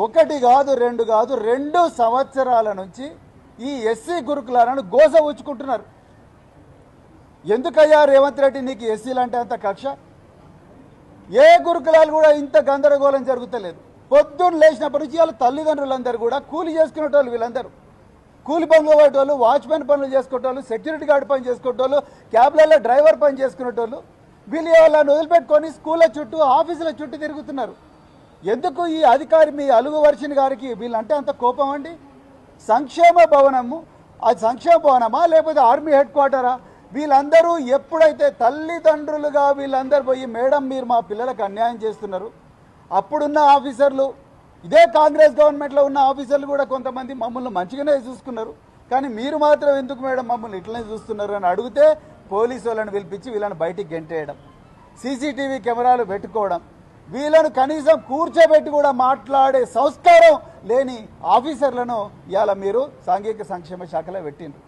ఒకటి కాదు రెండు కాదు 2 సంవత్సరాల నుంచి ఈ ఎస్సీ గురుకులాలను గోస ఉచ్చుకుంటున్నారు. ఎందుకయ్యా రేవంత్ రెడ్డి నీకు ఎస్సీలు అంటే అంత కక్ష? ఏ గురుకులాలు కూడా ఇంత గందరగోళం జరుగుతలేదు. పొద్దున్న లేచినప్పటి నుంచి వాళ్ళ తల్లిదండ్రులందరూ కూడా కూలి చేసుకునేటోళ్ళు, వీళ్ళందరూ కూలి పనులు పోయేటోళ్ళు, వాచ్మెన్ పనులు చేసుకునేటోళ్ళు, సెక్యూరిటీ గార్డ్ పని చేసుకునేటోళ్ళు, క్యాబ్లలో డ్రైవర్ పని చేసుకునేటోళ్ళు. వీళ్ళు వాళ్ళని వదిలిపెట్టుకొని స్కూళ్ళ చుట్టూ ఆఫీసుల చుట్టూ తిరుగుతున్నారు. ఎందుకు ఈ అధికారి మీ అలుగు వర్షిని గారికి వీళ్ళంటే అంత కోపం అండి? సంక్షేమ భవనము, అది సంక్షేమ భవనమా లేకపోతే ఆర్మీ హెడ్ క్వార్టరా? వీళ్ళందరూ ఎప్పుడైతే తల్లిదండ్రులుగా వీళ్ళందరూ పోయి మేడం మీరు మా పిల్లలకు అన్యాయం చేస్తున్నారు, అప్పుడున్న ఆఫీసర్లు, ఇదే కాంగ్రెస్ గవర్నమెంట్లో ఉన్న ఆఫీసర్లు కూడా కొంతమంది మమ్మల్ని మంచిగానే చూసుకున్నారు, కానీ మీరు మాత్రం ఎందుకు మేడం మమ్మల్ని ఇట్లనే చూస్తున్నారు అని అడిగితే పోలీసు వాళ్ళని పిలిపించి వీళ్ళని బయటికి గెంటేయడం, సీసీటీవీ కెమెరాలు పెట్టుకోవడం, వీళ్ళను కనీసం కూర్చోబెట్టి కూడా మాట్లాడే సంస్కారం లేని ఆఫీసర్లను ఇవాళ మీరు సాంఘిక సంక్షేమ శాఖలో పెట్టిండ్రు.